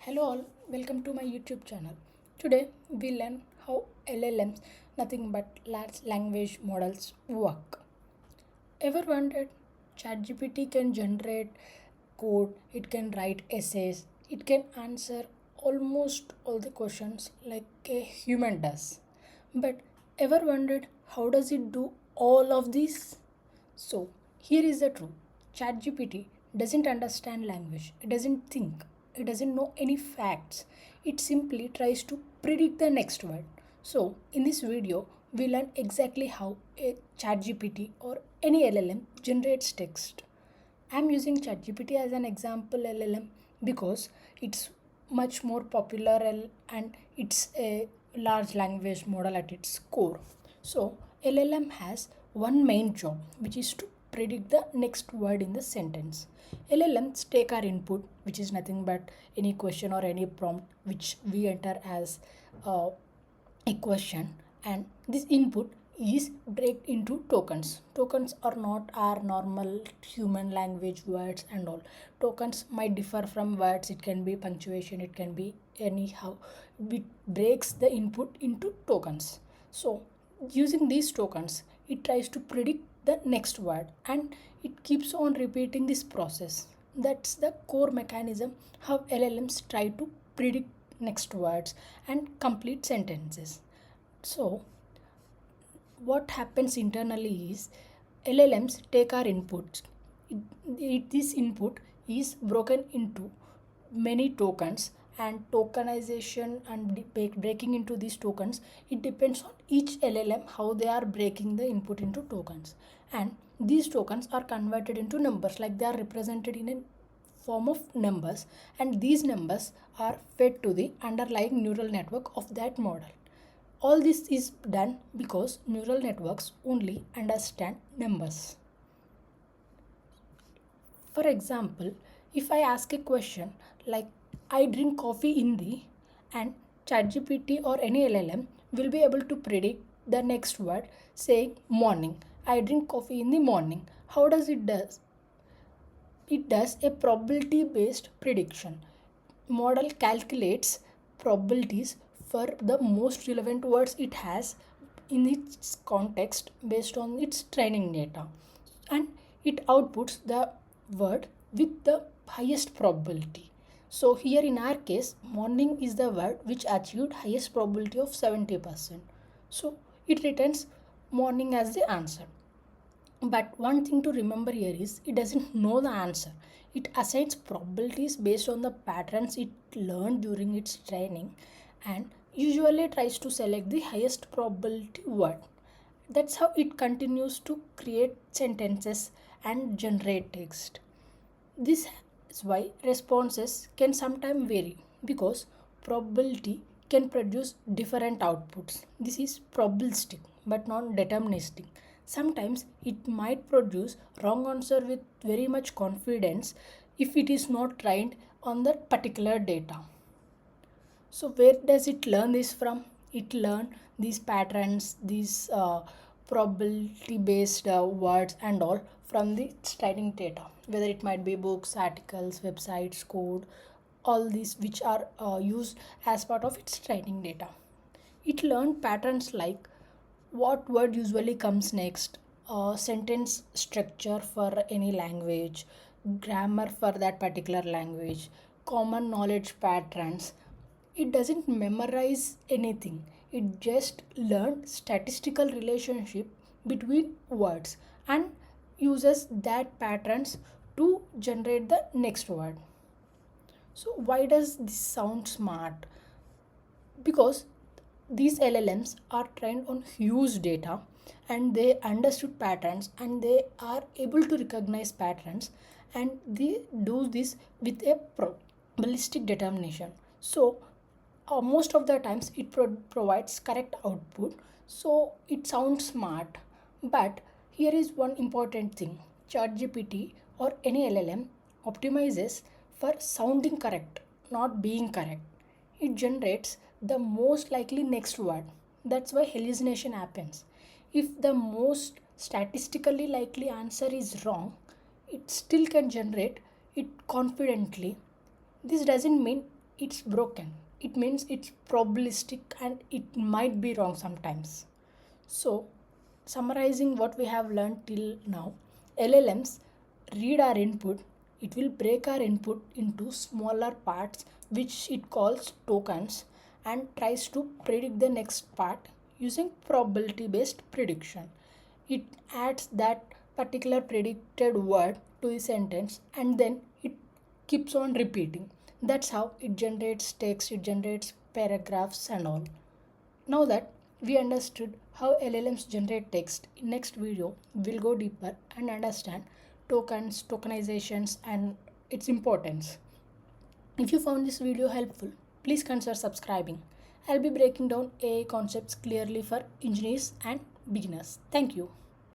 Hello all, welcome to my YouTube channel. Today we learn how LLMs, nothing but large language models, work. Ever wondered? ChatGPT can generate code, it can write essays, it can answer almost all the questions like a human does. But ever wondered how does it do all of this? So, here is the truth. ChatGPT doesn't understand language. It doesn't think. It doesn't know any facts. It simply tries to predict the next word. So, in this video, we learn exactly how a ChatGPT or any LLM generates text. I'm using ChatGPT as an example LLM because it's much more popular and it's a large language model at its core. So, LLM has one main job, which is to predict the next word in the sentence. LLMs take our input, which is nothing but any question or any prompt which we enter as a question, and this input is break into tokens. Tokens are not our normal human language words and all. Tokens might differ from words. It can be punctuation, it can be anyhow. It breaks the input into tokens. So using these tokens, it tries to predict the next word and it keeps on repeating this process. That's the core mechanism how LLMs try to predict next words and complete sentences. So what happens internally is LLMs take our inputs. This input is broken into many tokens, and tokenization and breaking into these tokens, it depends on each LLM how they are breaking the input into tokens, and these tokens are converted into numbers, like they are represented in a form of numbers, and these numbers are fed to the underlying neural network of that model. All this is done because neural networks only understand numbers. For example, if I ask a question like I drink coffee in the, and ChatGPT or any LLM will be able to predict the next word saying morning. I drink coffee in the morning. How does it does? It does a probability based prediction. Model calculates probabilities for the most relevant words it has in its context based on its training data, and it outputs the word with the highest probability. So here in our case, morning is the word which achieved highest probability of 70%. So it returns morning as the answer. But one thing to remember here is it doesn't know the answer. It assigns probabilities based on the patterns it learned during its training and usually tries to select the highest probability word. That's how it continues to create sentences and generate text. This is why responses can sometimes vary because probability can produce different outputs. This is probabilistic but not deterministic. Sometimes it might produce wrong answer with very much confidence if it is not trained on that particular data. So where does it learn this from? It learn these patterns, these probability based words and all from the training data, whether it might be books, articles, websites, code, all these which are used as part of its training data. It learned patterns like what word usually comes next, sentence structure for any language, grammar for that particular language, common knowledge patterns. It doesn't memorize anything. It just learned statistical relationship between words and uses that patterns to generate the next word. So why does this sound smart? Because these LLMs are trained on huge data and they understood patterns and they are able to recognize patterns, and they do this with a probabilistic determination. So most of the times it provides correct output, so it sounds smart. But here is one important thing: ChatGPT or any LLM optimizes for sounding correct, not being correct. It generates the most likely next word. That's why hallucination happens. If the most statistically likely answer is wrong, it still can generate it confidently. This doesn't mean it's broken. It means it's probabilistic and it might be wrong sometimes. So, summarizing what we have learned till now, LLMs read our input, it will break our input into smaller parts, which it calls tokens, and tries to predict the next part using probability based prediction. It adds that particular predicted word to the sentence and then it keeps on repeating. That's how it generates text, it generates paragraphs, and all. Now that we understood how LLMs generate text, in next video we'll go deeper and understand tokens, tokenizations, and its importance. If you found this video helpful, please consider subscribing. I'll be breaking down AI concepts clearly for engineers and beginners. Thank you.